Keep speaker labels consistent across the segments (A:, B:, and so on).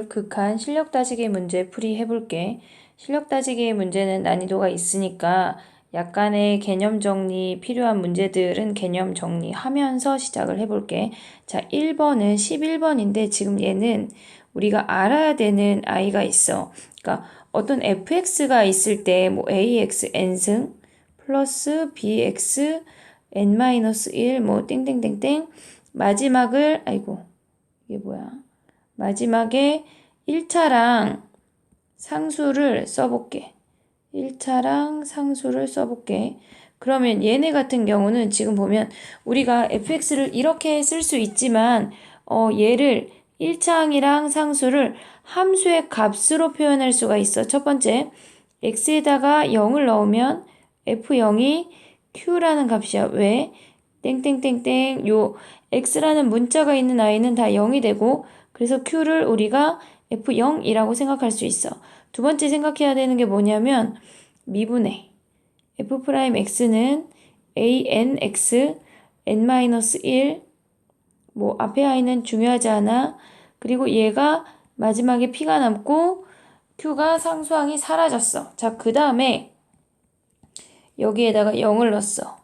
A: 극한 실력 따지기 문제 풀이 해볼게. 실력 따지기 문제는 난이도가 있으니까 약간의 개념 정리 필요한 문제들은 개념 정리하면서 시작을 해볼게. 자, 1번은 11번인데 지금 얘는 우리가 알아야 되는 아이가 있어. 그러니까 어떤 fx가 있을 때 뭐 ax n승 플러스 bx n-1 뭐 땡땡땡땡 마지막을 아이고 이게 뭐야? 마지막에 1차랑 상수를 써볼게. 1차랑 상수를 써볼게. 그러면 얘네 같은 경우는 지금 보면 우리가 fx를 이렇게 쓸 수 있지만 얘를 1차항이랑 상수를 함수의 값으로 표현할 수가 있어. 첫 번째, x에다가 0을 넣으면 f0이 q라는 값이야. 왜? 땡땡땡땡 요 x라는 문자가 있는 아이는 다 0이 되고 그래서 q를 우리가 f0이라고 생각할 수 있어. 두 번째 생각해야 되는 게 뭐냐면 미분의 f'x는 anx n-1 뭐 앞에 아이는 중요하지 않아. 그리고 얘가 마지막에 p가 남고 q가 상수항이 사라졌어. 자, 그 다음에 여기에다가 0을 넣었어.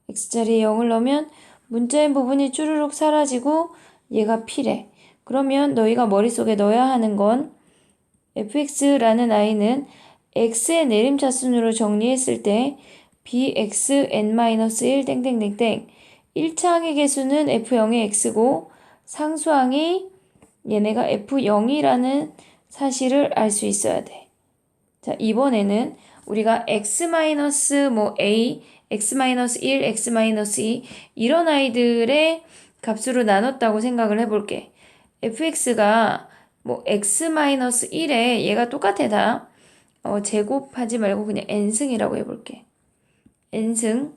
A: x자리에 0을 넣으면 문자인 부분이 쭈루룩 사라지고 얘가 p래. 그러면 너희가 머릿속에 넣어야 하는 건 fx라는 아이는 x의 내림차순으로 정리했을 때 bx n-1 땡땡땡땡 1차항의 개수는 f0의 x고 상수항이 얘네가 f0이라는 사실을 알 수 있어야 돼. 자, 이번에는 우리가 뭐 a, x-1, x-2 이런 아이들의 값으로 나눴다고 생각을 해볼게. fx가 뭐 x-1에 얘가 똑같아 다. 제곱하지 말고 그냥 n승이라고 해볼게. n승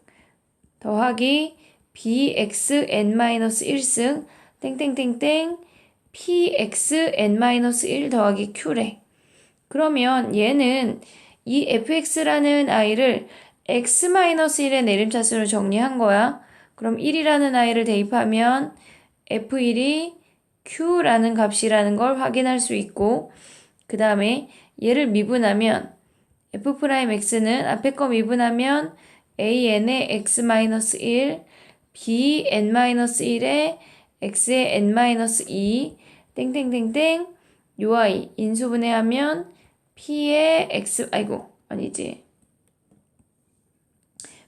A: 더하기 bx n-1승 땡땡땡땡 px n-1 더하기 q래. 그러면 얘는 이 fx라는 아이를 x-1의 내림차순으로 정리한 거야. 그럼 1이라는 아이를 대입하면 f1이 q라는 값이라는 걸 확인할 수 있고 그 다음에 얘를 미분하면 f'x는 앞에 거 미분하면 an의 x-1 bn-1의 x의 n-2 땡땡땡땡 요 아이 인수분해하면 p의 x 아니지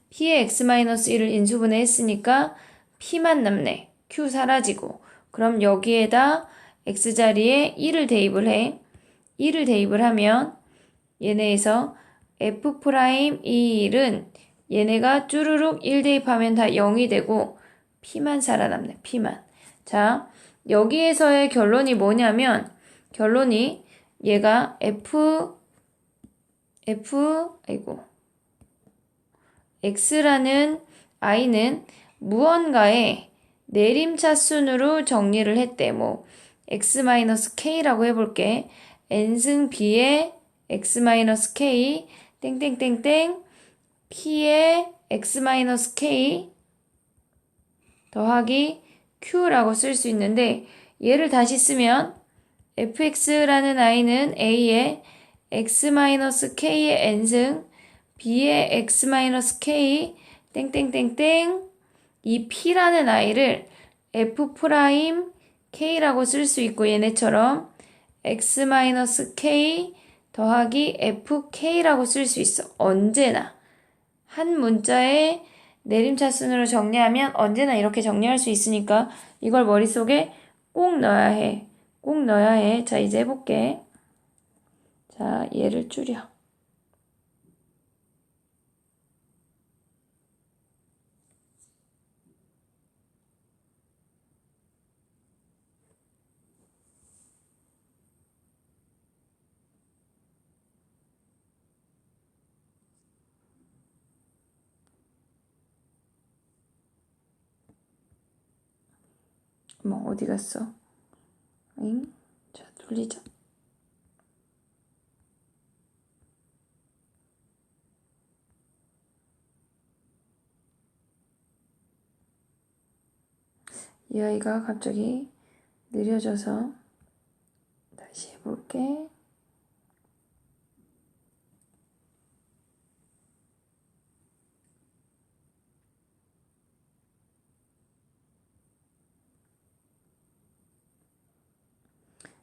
A: p의 x-1을 인수분해 했으니까 p만 남네. q 사라지고 그럼 여기에다 x자리에 1을 대입을 해. 1을 대입을 하면 얘네에서 f'1은 얘네가 쭈루룩 1 대입하면 다 0이 되고 p만 살아남네. p만. 자, 여기에서의 결론이 뭐냐면 결론이 얘가 x라는 i는 무언가의 내림차순으로 정리를 했대. 뭐 x-k라고 해볼게. n승 b의 x-k 땡땡땡땡 p의 x-k 더하기 q라고 쓸 수 있는데 얘를 다시 쓰면 fx라는 i는 a의 x-k의 n승 b의 x-k 땡땡땡땡 이 p라는 i를 f'k라고 쓸 수 있고 얘네처럼 x-k 더하기 fk라고 쓸 수 있어. 언제나 한 문자의 내림차순으로 정리하면 언제나 이렇게 정리할 수 있으니까 이걸 머릿속에 꼭 넣어야 해. 꼭 넣어야 해. 자, 이제 해볼게. 자, 얘를 줄여. 뭐 어디 갔어? 응? 자, 돌리자. 이 아이가 갑자기 느려져서 다시 다시 해볼게.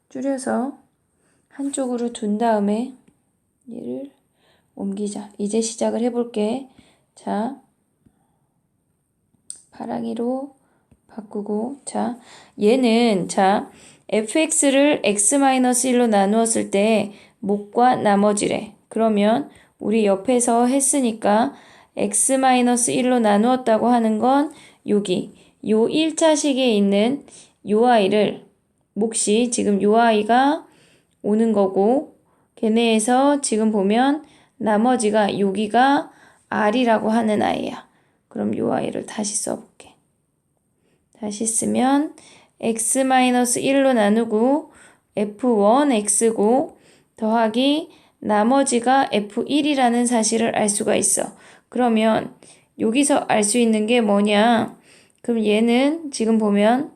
A: 줄여서 한쪽으로 둔 다음에 얘를 옮기자. 이제 시작을 해볼게. 자, 파랑이로 바꾸고, 자, 얘는, 자, fx를 x-1로 나누었을 때 목과 나머지래. 그러면 우리 옆에서 했으니까 x-1로 나누었다고 하는 건 여기, 요 1차식에 있는 요 아이를, 몫이 지금 요 아이가 오는 거고, 걔네에서 지금 보면 나머지가 여기가 r이라고 하는 아이야. 그럼 요 아이를 다시 써볼게. 다시 쓰면 x-1로 나누고 f1x고 더하기 나머지가 f1이라는 사실을 알 수가 있어. 그러면 여기서 알 수 있는 게 뭐냐? 그럼 얘는 지금 보면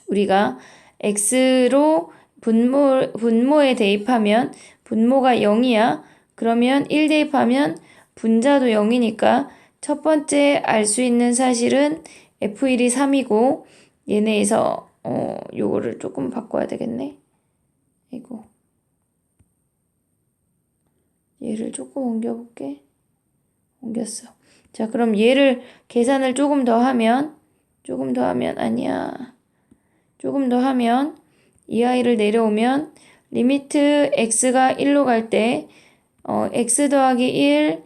A: 우리가 x로 분모에 대입하면 분모가 0이야. 그러면 1 대입하면 분자도 0이니까 첫 번째 알 수 있는 사실은 f1이 3이고 얘네에서 요거를 조금 바꿔야 되겠네. 이거 얘를 조금 옮겨볼게. 옮겼어. 자, 그럼 얘를 계산을 조금 더 하면 아니야. 조금 더 하면 이 아이를 내려오면 리미트 x가 1로 갈 때 x 더하기 1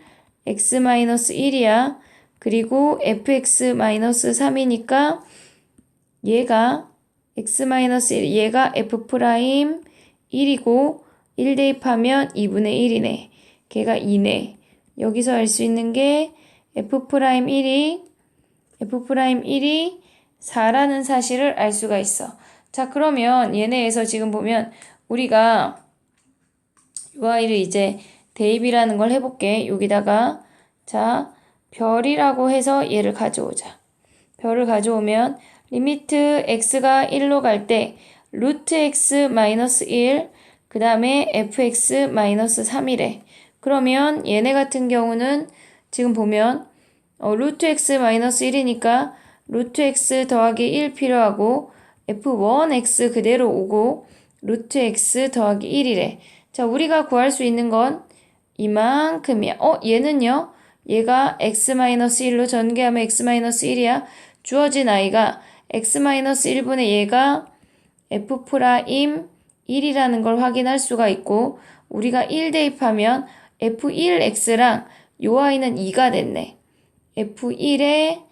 A: x-1이야. 그리고 fx-3이니까 얘가 x-1, 얘가 f'1이고 1 대입하면 2분의 1이네. 걔가 2네. 여기서 알 수 있는 게 f'1이 4라는 사실을 알 수가 있어. 자, 그러면 얘네에서 지금 보면 우리가 이 아이를 이제 대입이라는 걸 해볼게. 여기다가 자, 별이라고 해서 얘를 가져오자. 별을 가져오면 리미트 x가 1로 갈 때 루트 x-1 그 다음에 fx-3이래. 그러면 얘네 같은 경우는 지금 보면 루트 x-1이니까 루트 x 더하기 1 필요하고 f1x 그대로 오고 루트 x 더하기 1이래. 자, 우리가 구할 수 있는 건 이만큼이야. 얘는요? 얘가 x-1로 전개하면 x-1이야. 주어진 아이가 x-1분의 얘가 f'1이라는 걸 확인할 수가 있고 우리가 1 대입하면 f1x랑 요 아이는 2가 됐네. f1에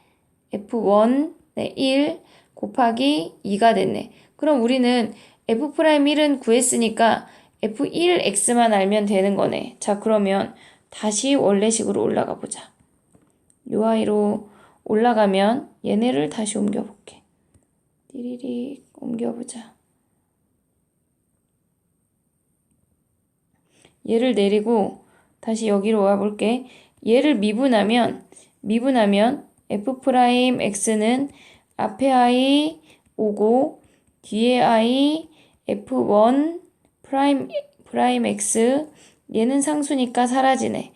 A: f1, 1 곱하기 2가 됐네. 그럼 우리는 f'1은 구했으니까 f1x만 알면 되는 거네. 자, 그러면 다시 원래식으로 올라가 보자. 요 아이로 올라가면 얘네를 다시 옮겨볼게. 띠리리 옮겨보자. 얘를 내리고 다시 여기로 와볼게. 얘를 미분하면 f'x는 앞에 i 오고 뒤에 i f1 프라임 x 얘는 상수니까 사라지네.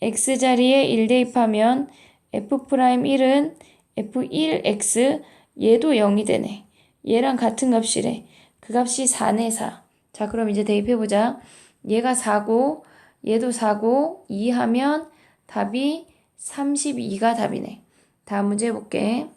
A: x 자리에 1 대입하면 f'1은 f1x 얘도 0이 되네. 얘랑 같은 값이래. 그 값이 4네 4. 자, 그럼 이제 대입해보자. 얘가 4고 얘도 4고 2 하면 답이 32가 답이네. 다음 문제 해볼게.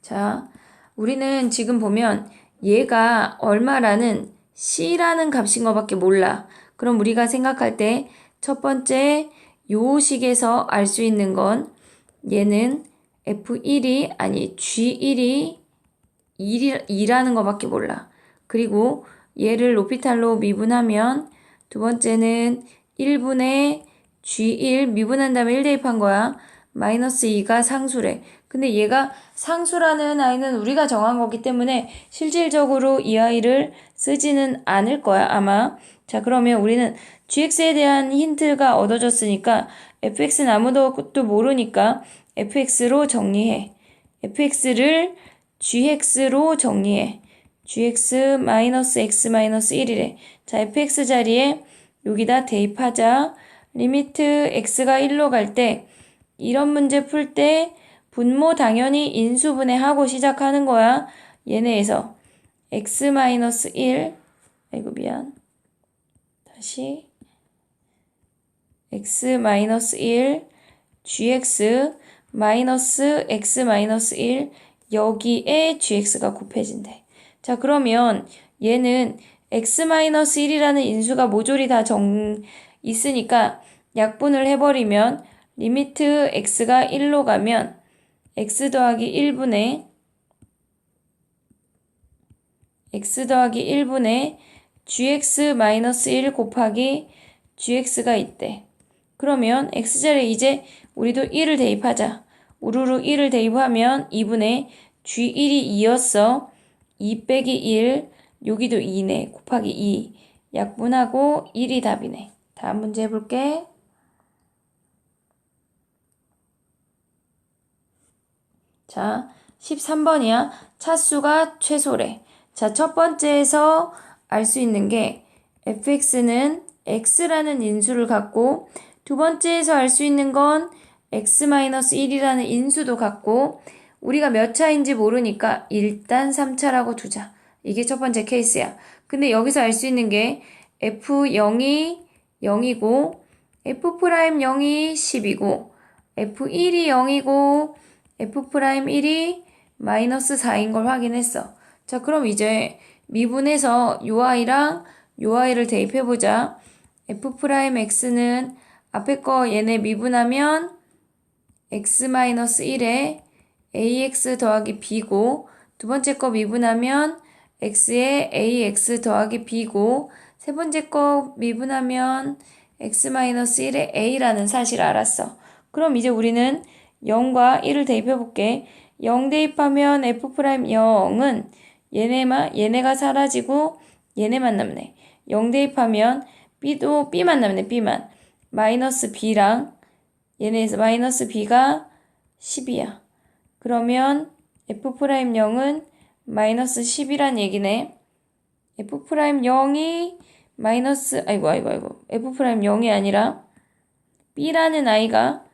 A: 자, 우리는 지금 보면 얘가 얼마라는 c라는 값인 것밖에 몰라. 그럼 우리가 생각할 때 첫 번째 요 식에서 알 수 있는 건 얘는 f1이 아니 g1이 2라는 것밖에 몰라. 그리고 얘를 로피탈로 미분하면 두 번째는 1분의 g1 미분한 다음에 1 대입한 거야. 마이너스 2가 상수래. 근데 얘가 상수라는 아이는 우리가 정한 거기 때문에 실질적으로 이 아이를 쓰지는 않을 거야, 아마. 자, 그러면 우리는 gx에 대한 힌트가 얻어졌으니까 fx는 아무것도 모르니까 fx로 정리해. fx를 gx로 정리해. gx 마이너스 x 마이너스 1이래. 자, fx 자리에 여기다 대입하자. 리미트 x가 1로 갈 때 이런 문제 풀 때 분모 당연히 인수분해하고 시작하는 거야. 얘네에서 x 마이너스 1 아이고 미안. 다시 x 마이너스 1 gx 마이너스 x 마이너스 1 여기에 gx가 곱해진대. 자, 그러면 얘는 x-1이라는 인수가 모조리 다 있으니까 약분을 해버리면 리미트 x가 1로 가면 x 더하기 1분의 gx-1 곱하기 gx가 있대. 그러면 x자리에 이제 우리도 1을 대입하자. 우르르 1을 대입하면 2분의 g1이 2였어. 2 빼기 1, 여기도 2네. 곱하기 2. 약분하고 1이 답이네. 다음 문제 해볼게. 자, 13번이야. 차수가 최소래. 자, 첫 번째에서 알 수 있는 게 fx는 x라는 인수를 갖고 두 번째에서 알 수 있는 건 x-1이라는 인수도 갖고 우리가 몇 차인지 모르니까 일단 3차라고 두자. 이게 첫 번째 케이스야. 근데 여기서 알 수 있는 게 f0이 0이고 f'0이 10이고 f1이 0이고 f'1이 마이너스 4인 걸 확인했어. 자, 그럼 이제 미분해서 요 아이랑 요 아이를 대입해보자. f'x는 앞에 거 얘네 미분하면 x-1에 ax 더하기 b고 두 번째 거 미분하면 x에 ax 더하기 b고 세 번째 거 미분하면 x-1에 a라는 사실을 알았어. 그럼 이제 우리는 0과 1을 대입해볼게. 0 대입하면 f'0은 얘네가 사라지고 얘네만 남네. 0 대입하면 b도 b만 남네. b만. 마이너스 b랑 얘네에서 마이너스 b가 10이야. 그러면 f'0은 마이너스 10이란 얘기네. f'0이 마이너스 아이고 f'0이 아니라 b라는 아이가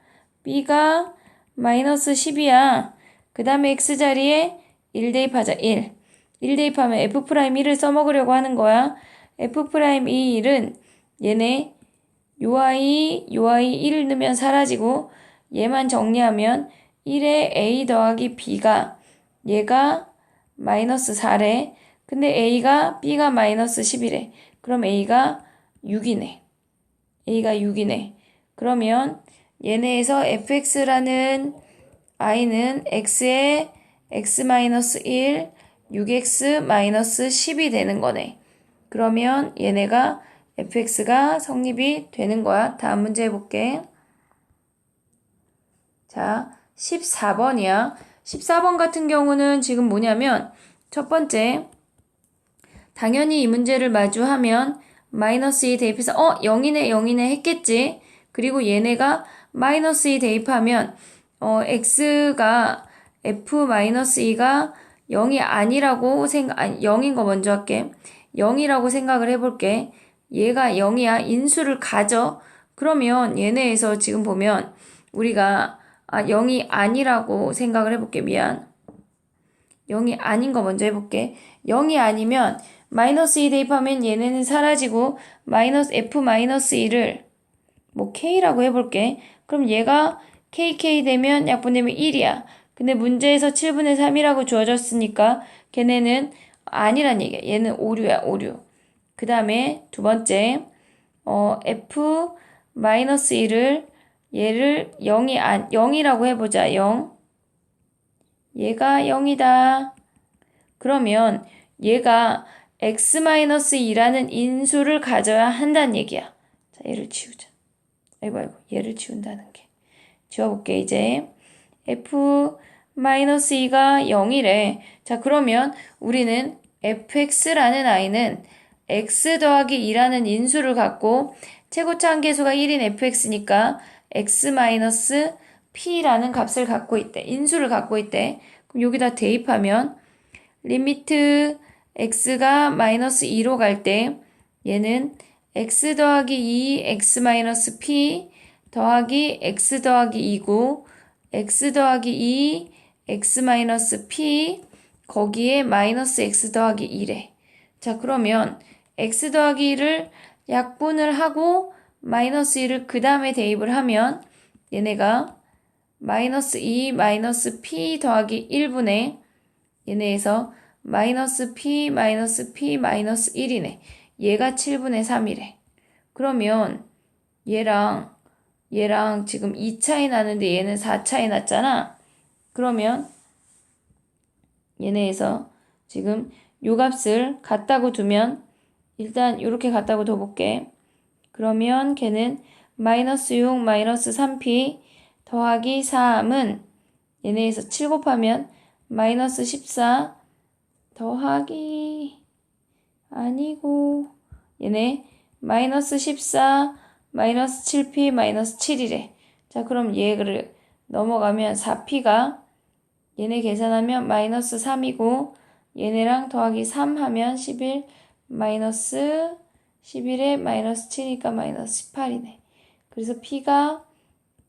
A: b가 마이너스 10이야. 그 다음에 x자리에 1 대입하자. 1 대입하면 f'1을 써먹으려고 하는 거야. f'1은 얘네 요 아이 1을 넣으면 사라지고 얘만 정리하면 1에 a 더하기 b가 얘가 마이너스 4래. 근데 b가 마이너스 10이래. 그럼 a가 6이네. 그러면 얘네에서 fx라는 i는 x에 x-1, 6x-10이 되는 거네. 그러면 얘네가 fx가 성립이 되는 거야. 다음 문제 해볼게. 자, 14번이야. 14번 같은 경우는 지금 뭐냐면 첫 번째 당연히 이 문제를 마주하면 마이너스 2 대입해서 0이네 했겠지. 그리고 얘네가 마이너스 2 대입하면 x가 f-2가 0이 아니라고 0인 거 먼저 할게. 0이라고 생각을 해볼게. 얘가 0이야. 인수를 가져. 그러면 얘네에서 지금 보면 우리가 0이 아니라고 생각을 해볼게. 미안. 0이 아닌 거 먼저 해볼게. 0이 아니면 마이너스 2 대입하면 얘네는 사라지고 마이너스 f-2를 뭐 k라고 해볼게. 그럼 얘가 kk 되면 약분되면 1이야. 근데 문제에서 7분의 3이라고 주어졌으니까 걔네는 아니란 얘기야. 얘는 오류야. 오류. 그 다음에 두 번째 f-1을 얘를 0이라고 해보자. 0. 얘가 0이다. 그러면 얘가 x-2라는 인수를 가져야 한다는 얘기야. 자, 얘를 지우자. 아이고 얘를 지운다는 게. 지워볼게. 이제 f-2가 0이래. 자, 그러면 우리는 fx라는 i는 x 더하기 2라는 인수를 갖고 최고차 한계수가 1인 fx니까 x-p라는 값을 갖고 있대. 인수를 갖고 있대. 그럼 여기다 대입하면 리미트 x가 마이너스 2로 갈 때 얘는 x 더하기 2 x 마이너스 p 더하기 x 더하기 2고 x 더하기 2 x 마이너스 p 거기에 마이너스 x 더하기 1에 자 그러면 x 더하기 1을 약분을 하고 마이너스 1을 그 다음에 대입을 하면 얘네가 마이너스 2 마이너스 p 더하기 1분의 얘네에서 마이너스 p 마이너스 p 마이너스 1이네. 얘가 7분의 3이래. 그러면 얘랑 지금 2 차이 나는데 얘는 4 차이 났잖아. 그러면 얘네에서 지금 요 값을 같다고 두면 일단 이렇게 같다고 둬볼게. 그러면 걔는 마이너스 6 마이너스 3p 더하기 3은 얘네에서 7 곱하면 마이너스 14 더하기 아니고 얘네 마이너스 14 마이너스 7p 마이너스 7이래. 자 그럼 얘를 넘어가면 4p가 얘네 계산하면 마이너스 3이고 얘네랑 더하기 3 하면 11 마이너스 11에 마이너스 7이니까 마이너스 18이네. 그래서 p가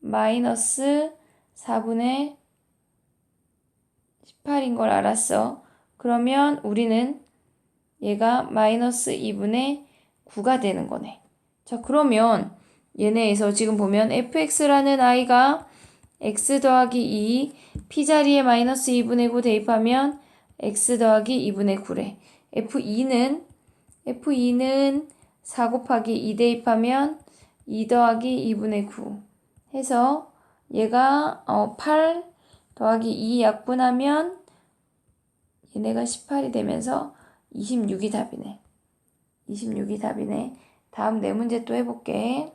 A: 마이너스 4분의 18인 걸 알았어. 그러면 우리는 얘가 마이너스 2분의 9가 되는 거네. 자, 그러면 얘네에서 지금 보면 fx라는 i가 x 더하기 2, p 자리에 마이너스 2분의 9 대입하면 x 더하기 2분의 9래. f2는 4 곱하기 2 대입하면 2 더하기 2분의 9 해서 얘가 8 더하기 2 약분하면 얘네가 18이 되면서 26이 답이네. 26이 답이네. 다음 네 문제 또 해볼게.